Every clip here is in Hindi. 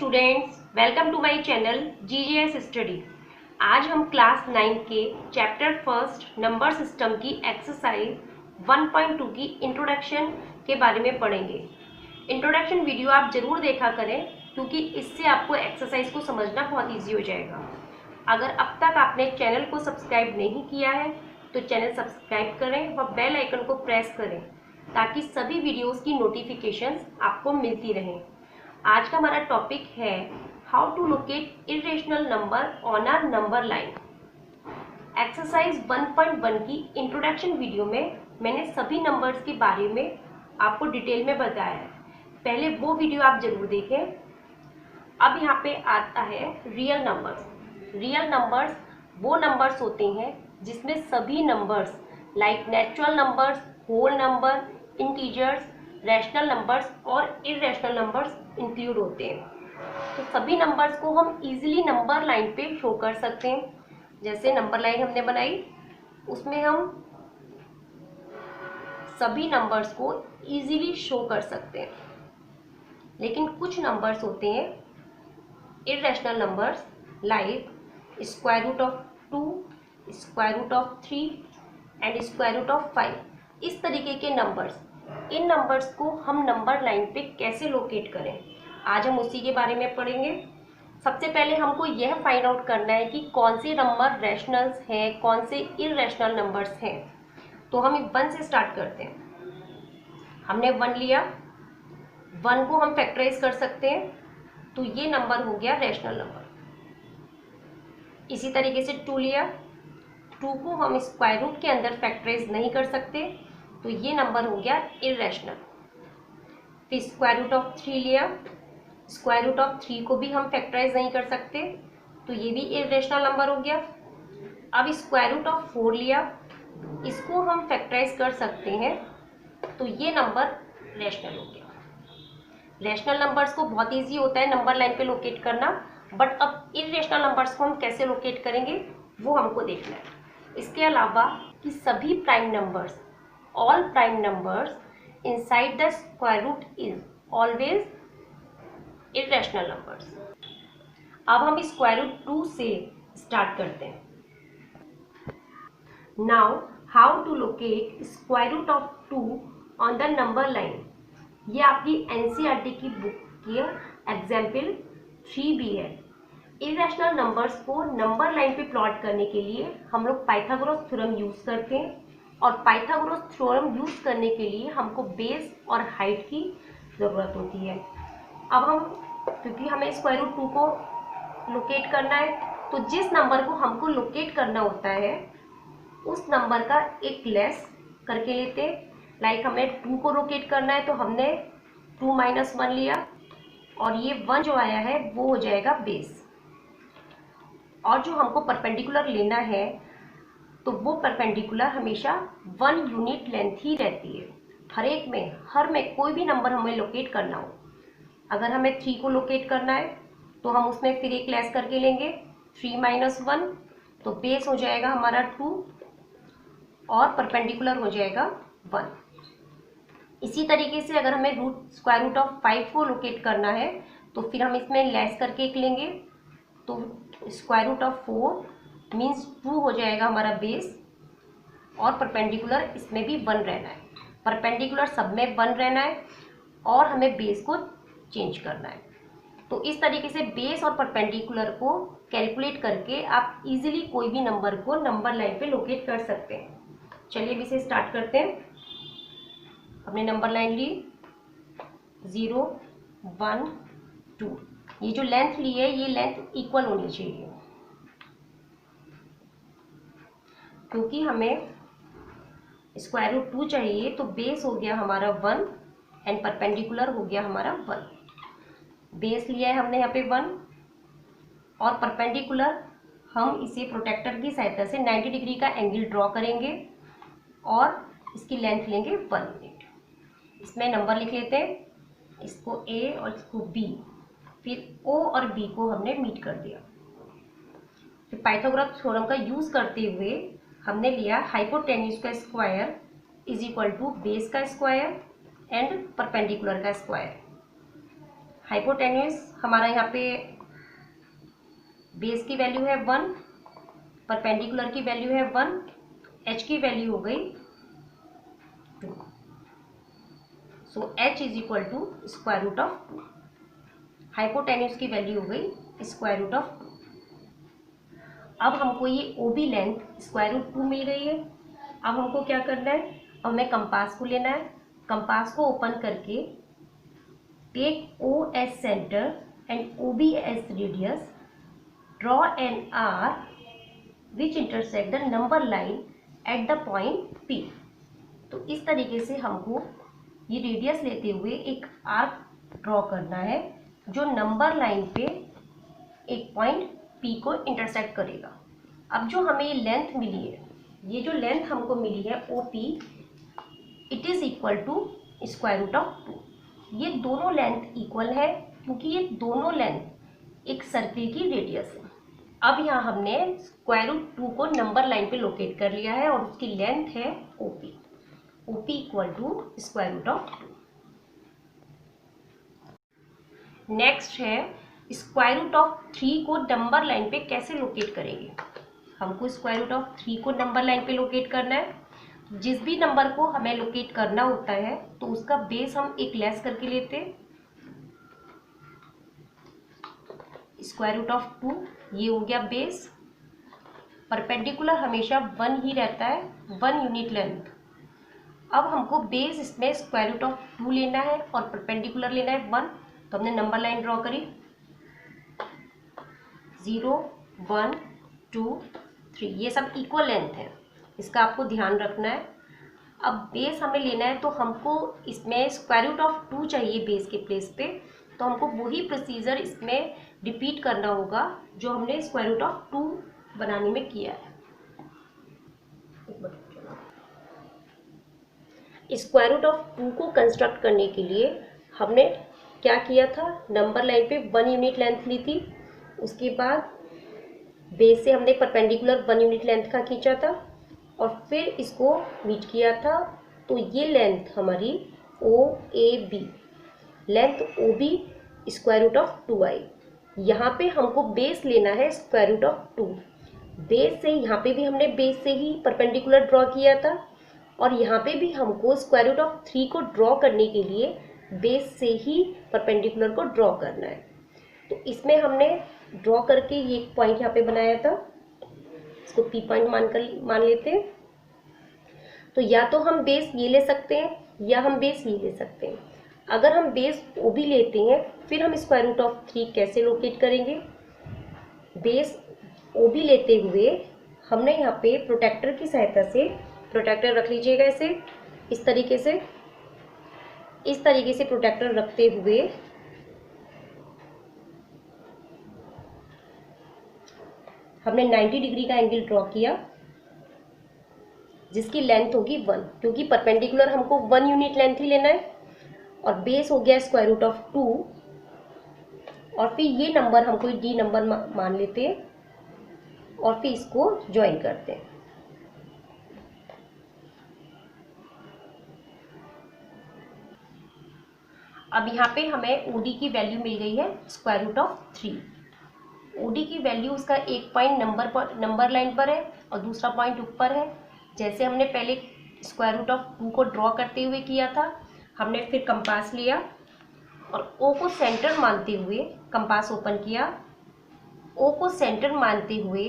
Students, welcome to my channel GGS study. आज हम क्लास 9 के चैप्टर फर्स्ट नंबर सिस्टम की एक्सरसाइज 1.2 की इंट्रोडक्शन के बारे में पढ़ेंगे। इंट्रोडक्शन वीडियो आप जरूर देखा करें क्योंकि इससे आपको एक्सरसाइज को समझना बहुत ईजी हो जाएगा। अगर अब तक आपने चैनल को सब्सक्राइब नहीं किया है तो चैनल सब्सक्राइब करें व बेल आइकन को प्रेस करें ताकि सभी वीडियोस की नोटिफिकेशंस आपको मिलती रहें। आज का हमारा टॉपिक है how to locate irrational number on a number line. Exercise 1.1 की इंट्रोडक्शन वीडियो में मैंने सभी नंबर्स के बारे में आपको डिटेल में बताया है, पहले वो वीडियो आप जरूर देखें। अब यहाँ पे आता है रियल नंबर्स। रियल नंबर्स वो नंबर्स होते हैं जिसमें सभी numbers like natural numbers, whole number, integers, rational numbers और इरेशनल नंबर्स इंक्लूड होते हैं। तो सभी नंबर्स को हम इजीली नंबर लाइन पे शो कर सकते हैं। जैसे नंबर लाइन हमने बनाई, उसमें हम सभी नंबर्स को इजीली शो कर सकते हैं। लेकिन कुछ नंबर्स होते हैं irrational numbers like square root of 2, square root of 3 and square root of 5। इस तरीके के नंबर्स, इन नंबर्स को हम नंबर लाइन पे कैसे लोकेट करें, आज हम उसी के बारे में पढ़ेंगे। सबसे पहले हमको यह फाइंड आउट करना है कि कौन से नंबर रैशनल्स हैं, कौन से इरेशनल नंबर्स हैं। तो हम 1 से स्टार्ट करते हैं। हमने 1 लिया, 1 को हम फैक्टराइज कर सकते हैं तो ये नंबर हो गया रैशनल नंबर। इसी तरीके से 2 लिया, 2 को हम स्क्वायर रूट के अंदर फैक्टराइज नहीं कर सकते तो ये नंबर हो गया इरेशनल। फिर स्क्वायर रूट ऑफ 3 लिया, स्क्वायर रूट ऑफ 3 को भी हम फैक्टराइज नहीं कर सकते तो ये भी इरेशनल नंबर हो गया। अब स्क्वायर रूट ऑफ 4 लिया, इसको हम फैक्टराइज कर सकते हैं तो ये नंबर रैशनल हो गया। रैशनल नंबर्स को बहुत इजी होता है नंबर लाइन पे लोकेट करना, बट अब इरेशनल नंबर्स को हम कैसे लोकेट करेंगे वो हमको देखना है। इसके अलावा कि सभी prime numbers, all prime numbers inside the square root is always irrational numbers। अब हम स्क्वायर रूट 2 से स्टार्ट करते हैं। Now how to locate square root of 2 on the number line. ये आपकी NCERT की बुक की एग्जाम्पल 3B है। इरेशनल नंबर्स को नंबर लाइन पे प्लॉट करने के लिए हम लोग पाइथागोरस थ्योरम यूज करते हैं और पाइथागोरस थ्योरम यूज करने के लिए हमको बेस और हाइट की ज़रूरत होती है। अब हम, क्योंकि हमें स्क्वायर रूट 2 को लोकेट करना है तो जिस नंबर को हमको लोकेट करना होता है उस नंबर का एक लेस करके लेते हैं। लाइक हमें 2 को लोकेट करना है तो हमने 2 - 1 लिया और ये 1 जो आया है वो हो जाएगा बेस। और जो हमको परपेंडिकुलर लेना है तो वो परपेंडिकुलर हमेशा 1 यूनिट लेंथ ही रहती है। हर में कोई भी नंबर हमें लोकेट करना हो, अगर हमें 3 को लोकेट करना है तो हम उसमें फिर एक लेस करके लेंगे 3 - 1 तो बेस हो जाएगा हमारा 2 और परपेंडिकुलर हो जाएगा 1। इसी तरीके से अगर हमें स्क्वायर रूट ऑफ 5 को लोकेट करना है तो फिर हम इसमें लेस करके एक लेंगे तो स्क्वायर रूट ऑफ 4 मीन्स 2 हो जाएगा हमारा बेस और परपेंडिकुलर इसमें भी 1 रहना है। परपेंडिकुलर सब में 1 रहना है और हमें बेस को चेंज करना है। तो इस तरीके से बेस और परपेंडिकुलर को कैलकुलेट करके आप इजीली कोई भी नंबर को नंबर लाइन पे लोकेट कर सकते हैं। चलिए अब इसे स्टार्ट करते हैं। हमने नंबर लाइन ली 0, 1, 2। ये जो लेंथ ली है ये लेंथ इक्वल होनी चाहिए क्योंकि हमें स्क्वायर रूट 2 चाहिए तो बेस हो गया हमारा 1 एंड परपेंडिकुलर हो गया हमारा 1। बेस लिया है हमने यहाँ पे 1 और परपेंडिकुलर हम इसे प्रोटेक्टर की सहायता से 90 डिग्री का एंगल ड्रॉ करेंगे और इसकी लेंथ लेंगे 1 यूनिट। इसमें नंबर लिख लेते हैं, इसको A और इसको B, फिर O और B को हमने मीट कर दिया। फिर पाइथागोरस थ्योरम का यूज करते हुए हमने लिया हाइपोटेन्यूज का square is equal to base का स्क्वायर एंड परपेंडिकुलर का स्क्वायर। हाइपोटेन्यूस हमारा यहाँ पे बेस की वैल्यू है 1, परपेंडिकुलर की वैल्यू है 1, h की वैल्यू हो गई 2। So h is equal to square root of 2। Hypotenuse की वैल्यू हो गई स्क्वायर रूट ऑफ 2। अब हमको ये OB लेंथ स्क्वायर रूट 2 मिल गई है। अब हमको क्या करना है, अब हमें कंपास को लेना है। कंपास को ओपन करके take O as center and OB as radius, draw an arc which intersect the number line at the point P। तो इस तरीके से हमको ये रेडियस लेते हुए एक आर्क ड्रॉ करना है जो नंबर लाइन पे एक पॉइंट P को इंटरसेक्ट करेगा। अब जो हमें ये लेंथ मिली है, ये जो लेंथ हमको मिली है OP, it is equal to square root of 2। ये दोनों लेंथ इक्वल है क्योंकि ये दोनों लेंथ एक सर्किल की रेडियस है। अब यहाँ हमने स्क्वायर रूट 2 को नंबर लाइन पे लोकेट कर लिया है और उसकी लेंथ है OP। OP equal to square root of 2। Next है स्क्वायर रूट ऑफ 3 को नंबर लाइन पे कैसे लोकेट करेंगे। हमको स्क्वायर रूट ऑफ 3 को नंबर लाइन पे लोकेट करना है। जिस भी नंबर को हमें लोकेट करना होता है तो उसका बेस हम एक लेस करके लेते हैं। स्क्वायर रूट ऑफ 2 ये हो गया बेस। परपेंडिकुलर हमेशा 1 ही रहता है, 1 यूनिट लेंथ। अब हमको बेस इसमें स्क्वायर रूट ऑफ 2 लेना है और परपेंडिकुलर लेना है 1। तो हमने नंबर लाइन ड्रॉ करी 0 1 2 3, ये सब इक्वल लेंथ है, इसका आपको ध्यान रखना है। अब बेस हमें लेना है तो हमको इसमें स्क्वायर रूट ऑफ 2 चाहिए बेस के प्लेस पे, तो हमको वही प्रोसीजर इसमें रिपीट करना होगा जो हमने स्क्वायर रूट ऑफ 2 बनाने में किया है। स्क्वायर रूट ऑफ 2 को कंस्ट्रक्ट करने के लिए हमने क्या किया था, नंबर लाइन पे 1 यूनिट लेंथ ली थी, उसके बाद बेस से हमने परपेंडिकुलर 1 यूनिट लेंथ का खींचा था और फिर इसको मीट किया था। तो ये लेंथ हमारी OAB, length OB square root of 2 आई। यहाँ पे हमको बेस लेना है स्क्वायर रूट ऑफ 2। बेस से यहाँ पे भी हमने बेस से ही परपेंडिकुलर ड्रॉ किया था और यहाँ पे भी हमको स्क्वायर रूट ऑफ 3 को ड्रॉ करने के लिए बेस से ही परपेंडिकुलर को ड्रॉ करना है। तो इसमें हमने ड्रॉ करके ये एक पॉइंट यहाँ पे बनाया था, इसको P पॉइंट मान लेते हैं। तो या तो हम बेस ये ले सकते हैं या हम बेस ये ले सकते हैं। अगर हम बेस OB लेते हैं फिर हम स्क्वायर रूट ऑफ 3 कैसे लोकेट करेंगे। बेस OB लेते हुए हमने यहाँ पे प्रोटेक्टर की सहायता से, प्रोटेक्टर रख लीजिएगा ऐसे, इस तरीके से प्रोटेक्टर रखते हुए हमने 90 डिग्री का एंगल ड्रॉ किया जिसकी लेंथ होगी 1, क्योंकि परपेंडिकुलर हमको 1 यूनिट लेंथ ही लेना है और बेस हो गया स्क्वायर रूट ऑफ 2। और फिर ये नंबर हमको D नंबर मान लेते हैं और फिर इसको ज्वाइन करते हैं। अब यहाँ पे हमें OD की वैल्यू मिल गई है स्क्वायर रूट ऑफ 3। OD की वैल्यू उसका एक पॉइंट नंबर लाइन पर है और दूसरा पॉइंट ऊपर है। जैसे हमने पहले स्क्वायर रूट ऑफ 2 को ड्रॉ करते हुए किया था, हमने फिर कंपास लिया और O को सेंटर मानते हुए कंपास ओपन किया। O को सेंटर मानते हुए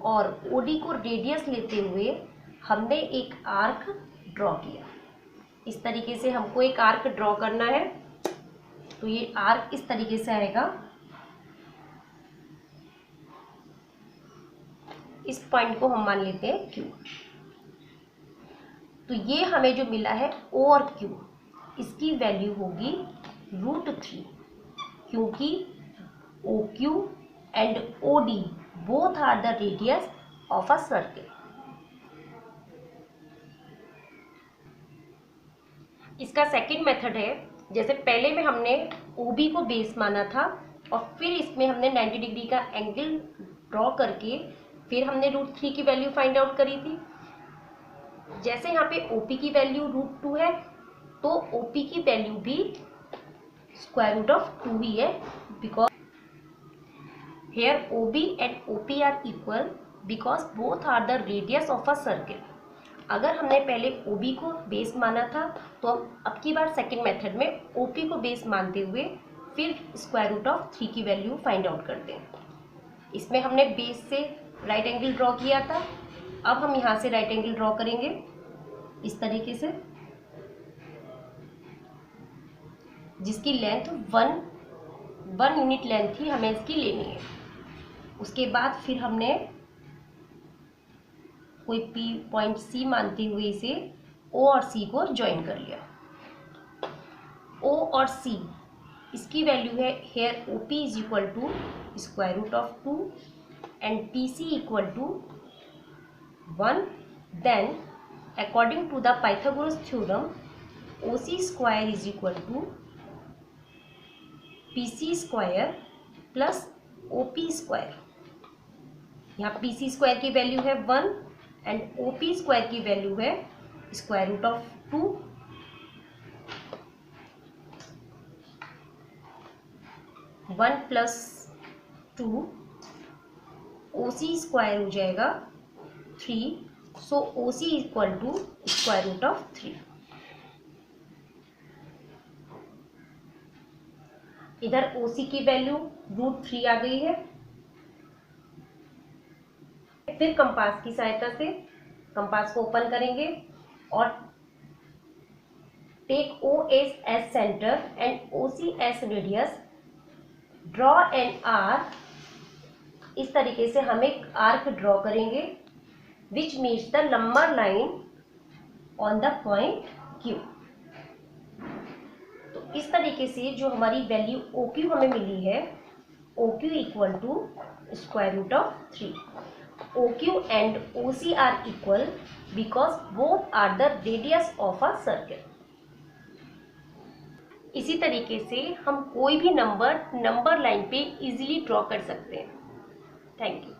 और OD को रेडियस लेते हुए हमने एक आर्क ड्रॉ किया। इस तरीके से हमको एक आर्क ड्रॉ करना है। तो ये आर्क इस तरीके से आएगा। इस पॉइंट को हम मान लेते हैं Q। तो ये हमें जो मिला है O और Q, इसकी वैल्यू होगी √3, क्योंकि OQ and OD both are the radius of a circle. इसका सेकंड मेथड है, जैसे पहले में हमने OB को बेस माना था और फिर इसमें हमने 90 डिग्री का एंगल ड्रॉ करके फिर हमने √3 की वैल्यू फाइंड आउट करी थी। जैसे यहाँ पे OP की वैल्यू √2 है तो OP की वैल्यू भी स्क्वायर रूट ऑफ 2 ही है, because here OB and OP are equal because both are the radius of a circle. अगर हमने पहले OB को बेस माना था तो हम अब की बार सेकेंड मेथड में OP को बेस मानते हुए फिर स्क्वायर रूट ऑफ 3 की वैल्यू फाइंड आउट करते हैं। इसमें हमने बेस से राइट एंगल ड्रॉ किया था, अब हम यहाँ से राइट एंगल ड्रॉ करेंगे इस तरीके से, जिसकी लेंथ 1 यूनिट लेंथ ही हमें इसकी लेनी है। उसके बाद फिर हमने कोई पॉइंट C मानते हुए इसे O और C को ज्वाइन कर लिया। O और C इसकी वैल्यू है here OP is equal to square root of 2 and PC equal to 1। Then according to the Pythagoras theorem OC square is equal to PC square plus OP square. यहाँ PC स्क्वायर की वैल्यू है 1 एंड OP स्क्वायर की वैल्यू है square root of 2। 1 plus 2 OC square हो जाएगा 3, so OC equal to square root of 3। इधर OC की वैल्यू √3 आ गई है। फिर कंपास की सहायता से कंपास को ओपन करेंगे और take OS as centre and OC as radius, draw an arc. इस तरीके से हम एक आर्क ड्रॉ करेंगे which meets the number line on the point Q। तो इस तरीके से जो हमारी वैल्यू OQ हमें मिली है, OQ equal to square root of 3। OQ and OC are equal because both are the radius of a circle। इसी तरीके से हम कोई भी नंबर लाइन पे इजीली ड्रॉ कर सकते हैं। Thank you.